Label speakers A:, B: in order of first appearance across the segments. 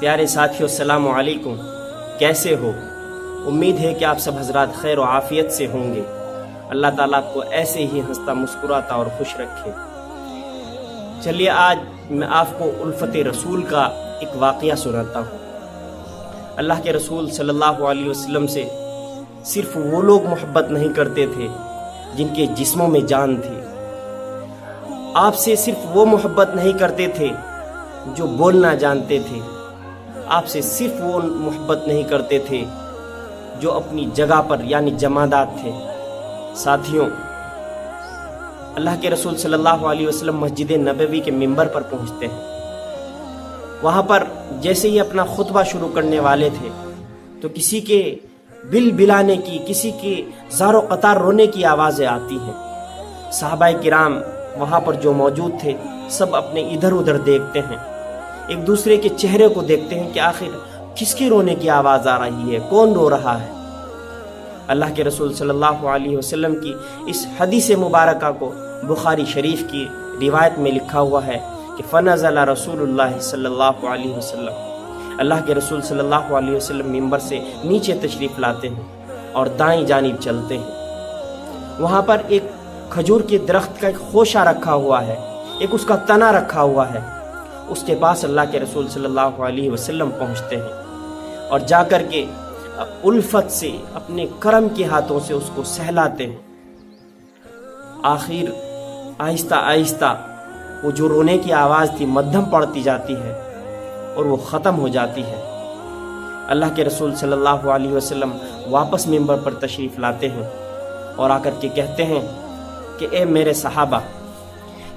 A: پیارے ساتھیو السلام علیکم، کیسے ہو؟ امید ہے کہ آپ سب حضرات خیر و عافیت سے ہوں گے۔ اللہ تعالیٰ آپ کو ایسے ہی ہنستا مسکراتا اور خوش رکھے۔ چلیے آج میں آپ کو الفت رسول کا ایک واقعہ سناتا ہوں۔ اللہ کے رسول صلی اللہ علیہ وسلم سے صرف وہ لوگ محبت نہیں کرتے تھے جن کے جسموں میں جان تھی۔ آپ سے صرف وہ محبت نہیں کرتے تھے جو بولنا جانتے تھے۔ آپ سے صرف وہ محبت نہیں کرتے تھے جو اپنی جگہ پر یعنی جمادات تھے۔ ساتھیوں، اللہ کے رسول صلی اللہ علیہ وسلم مسجد نبوی کے ممبر پر پہنچتے ہیں۔ وہاں پر جیسے ہی اپنا خطبہ شروع کرنے والے تھے تو کسی کے بل بلانے کی، کسی کے زار و قطار رونے کی آوازیں آتی ہیں۔ صحابہ کرام وہاں پر جو موجود تھے سب اپنے ادھر ادھر دیکھتے ہیں، ایک دوسرے کے چہرے کو دیکھتے ہیں کہ آخر کس کی رونے کی آواز آ رہی ہے، کون رو رہا ہے۔ اللہ کے رسول صلی اللہ علیہ وسلم کی اس حدیث مبارکہ کو بخاری شریف کی روایت میں لکھا ہوا ہے کہ فنزل رسول اللہ صلی اللہ علیہ وسلم، اللہ کے رسول صلی اللہ علیہ وسلم ممبر سے نیچے تشریف لاتے ہیں اور دائیں جانب چلتے ہیں۔ وہاں پر ایک کھجور کے درخت کا ایک خوشہ رکھا ہوا ہے، ایک اس کا تنا رکھا ہوا ہے۔ اس کے پاس اللہ کے رسول صلی اللہ علیہ وسلم پہنچتے ہیں اور جا کر کے الفت سے اپنے کرم کے ہاتھوں سے اس کو سہلاتے ہیں۔ آخر آہستہ آہستہ وہ جو رونے کی آواز تھی مدھم پڑتی جاتی ہے اور وہ ختم ہو جاتی ہے۔ اللہ کے رسول صلی اللہ علیہ وسلم واپس ممبر پر تشریف لاتے ہیں اور آ کر کے کہتے ہیں کہ اے میرے صحابہ،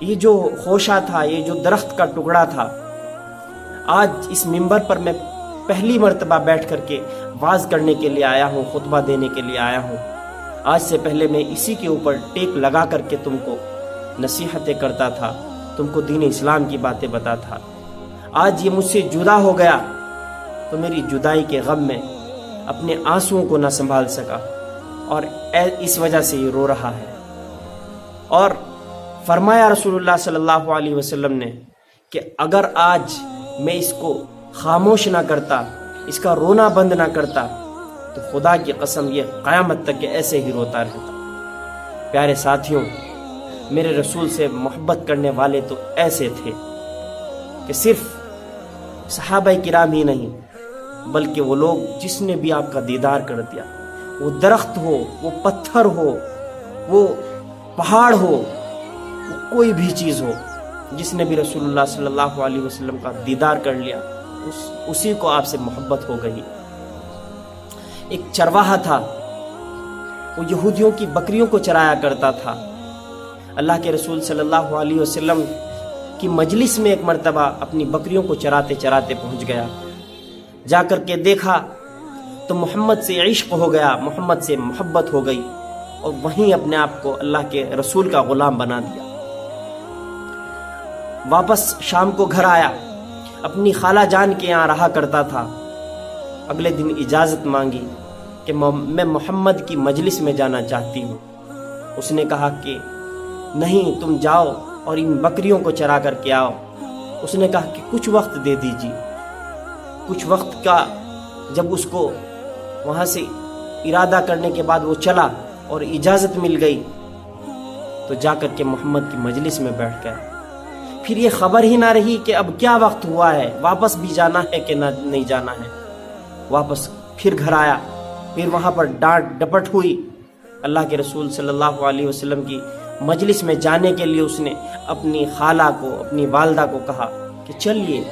A: یہ جو خوشہ تھا، یہ جو درخت کا ٹکڑا تھا، آج اس ممبر پر میں پہلی مرتبہ بیٹھ کر کے واز کرنے کے لیے آیا ہوں، خطبہ دینے کے لیے آیا ہوں۔ آج سے پہلے میں اسی کے اوپر ٹیک لگا کر کے تم کو نصیحتیں کرتا تھا، تم کو دین اسلام کی باتیں بتاتا تھا۔ آج یہ مجھ سے جدا ہو گیا تو میری جدائی کے غم میں اپنے آنسوؤں کو نہ سنبھال سکا اور اس وجہ سے یہ رو رہا ہے۔ اور فرمایا رسول اللہ صلی اللہ علیہ وسلم نے کہ اگر آج میں اس کو خاموش نہ کرتا، اس کا رونا بند نہ کرتا، تو خدا کی قسم یہ قیامت تک کہ ایسے ہی روتا رہتا۔ پیارے ساتھیوں، میرے رسول سے محبت کرنے والے تو ایسے تھے کہ صرف صحابہ کرام ہی نہیں بلکہ وہ لوگ جس نے بھی آپ کا دیدار کر دیا، وہ درخت ہو، وہ پتھر ہو، وہ پہاڑ ہو، وہ کوئی بھی چیز ہو، جس نے بھی رسول اللہ صلی اللہ علیہ وسلم کا دیدار کر لیا اسی کو آپ سے محبت ہو گئی۔ ایک چرواہا تھا، وہ یہودیوں کی بکریوں کو چرایا کرتا تھا۔ اللہ کے رسول صلی اللہ علیہ وسلم کی مجلس میں ایک مرتبہ اپنی بکریوں کو چراتے چراتے پہنچ گیا۔ جا کر کے دیکھا تو محمد سے عشق ہو گیا، محمد سے محبت ہو گئی اور وہیں اپنے آپ کو اللہ کے رسول کا غلام بنا دیا۔ واپس شام کو گھر آیا، اپنی خالہ جان کے یہاں رہا کرتا تھا۔ اگلے دن اجازت مانگی کہ میں محمد کی مجلس میں جانا چاہتی ہوں۔ اس نے کہا کہ نہیں، تم جاؤ اور ان بکریوں کو چرا کر کے آؤ۔ اس نے کہا کہ کچھ وقت دے دیجیے۔ کچھ وقت کا جب اس کو وہاں سے ارادہ کرنے کے بعد وہ چلا اور اجازت مل گئی تو جا کر کے محمد کی مجلس میں بیٹھ گیا۔ پھر یہ خبر ہی نہ رہی کہ اب کیا وقت ہوا ہے، واپس بھی جانا ہے کہ نہیں جانا ہے۔ واپس پھر گھر آیا، پھر وہاں پر ڈانٹ ڈپٹ ہوئی۔ اللہ کے رسول صلی اللہ علیہ وسلم کی مجلس میں جانے کے لیے اس نے اپنی خالہ کو، اپنی والدہ کو کہا کہ چلیے،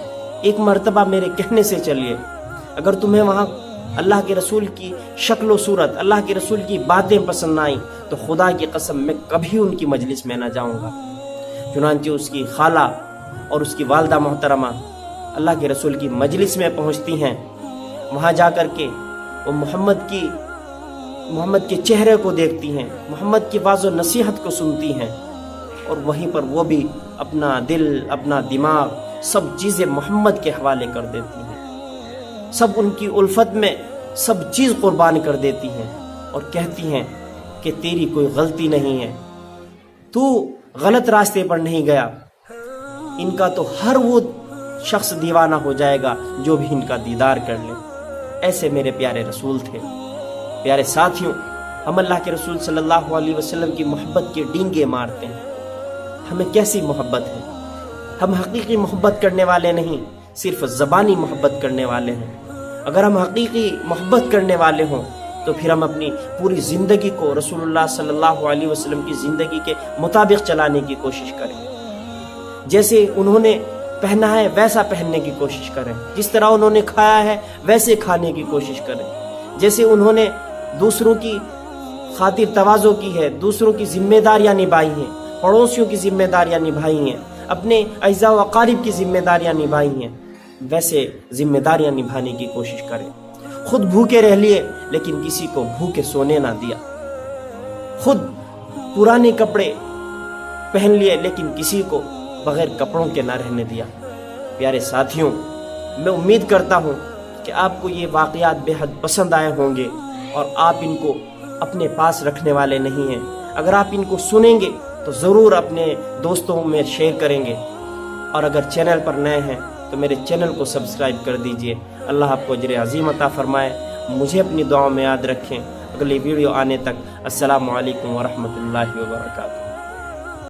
A: ایک مرتبہ میرے کہنے سے چلیے، اگر تمہیں وہاں اللہ کے رسول کی شکل و صورت، اللہ کے رسول کی باتیں پسند نہ آئیں تو خدا کی قسم میں کبھی ان کی مجلس میں نہ جاؤں گا۔ چنانچہ اس کی خالہ اور اس کی والدہ محترمہ اللہ کے رسول کی مجلس میں پہنچتی ہیں۔ وہاں جا کر کے وہ محمد کے چہرے کو دیکھتی ہیں، محمد کی واضح نصیحت کو سنتی ہیں اور وہیں پر وہ بھی اپنا دل، اپنا دماغ، سب چیزیں محمد کے حوالے کر دیتی ہیں۔ سب ان کی الفت میں سب چیز قربان کر دیتی ہیں اور کہتی ہیں کہ تیری کوئی غلطی نہیں ہے، تو غلط راستے پر نہیں گیا۔ ان کا تو ہر وہ شخص دیوانہ ہو جائے گا جو بھی ان کا دیدار کر لے۔ ایسے میرے پیارے رسول تھے۔ پیارے ساتھیوں، ہم اللہ کے رسول صلی اللہ علیہ وسلم کی محبت کے ڈینگے مارتے ہیں۔ ہمیں کیسی محبت ہے؟ ہم حقیقی محبت کرنے والے نہیں، صرف زبانی محبت کرنے والے ہیں۔ اگر ہم حقیقی محبت کرنے والے ہوں تو پھر ہم اپنی پوری زندگی کو رسول اللہ صلی اللہ علیہ وسلم کی زندگی کے مطابق چلانے کی کوشش کریں۔ جیسے انہوں نے پہنا ہے ویسا پہننے کی کوشش کریں، جس طرح انہوں نے کھایا ہے ویسے کھانے کی کوشش کریں، جیسے انہوں نے دوسروں کی خاطر تواضع کی ہے، دوسروں کی ذمہ داریاں نبھائی ہیں، پڑوسیوں کی ذمہ داریاں نبھائی ہیں، اپنے اعزاء و اقارب کی ذمہ داریاں نبھائی ہیں، ویسے ذمہ داریاں نبھانے کی کوشش کریں۔ خود بھوکے رہ لیے لیکن کسی کو بھوکے سونے نہ دیا، خود پرانے کپڑے پہن لیے لیکن کسی کو بغیر کپڑوں کے نہ رہنے دیا۔ پیارے ساتھیوں، میں امید کرتا ہوں کہ آپ کو یہ واقعات بے حد پسند آئے ہوں گے اور آپ ان کو اپنے پاس رکھنے والے نہیں ہیں۔ اگر آپ ان کو سنیں گے تو ضرور اپنے دوستوں میں شیئر کریں گے، اور اگر چینل پر نئے ہیں تو میرے چینل کو سبسکرائب کر دیجئے۔ اللہ آپ کو اجر عظیم عطا فرمائے۔ مجھے اپنی دعاؤں میں یاد رکھیں۔ اگلی ویڈیو آنے تک السلام علیکم ورحمۃ اللہ وبرکاتہ۔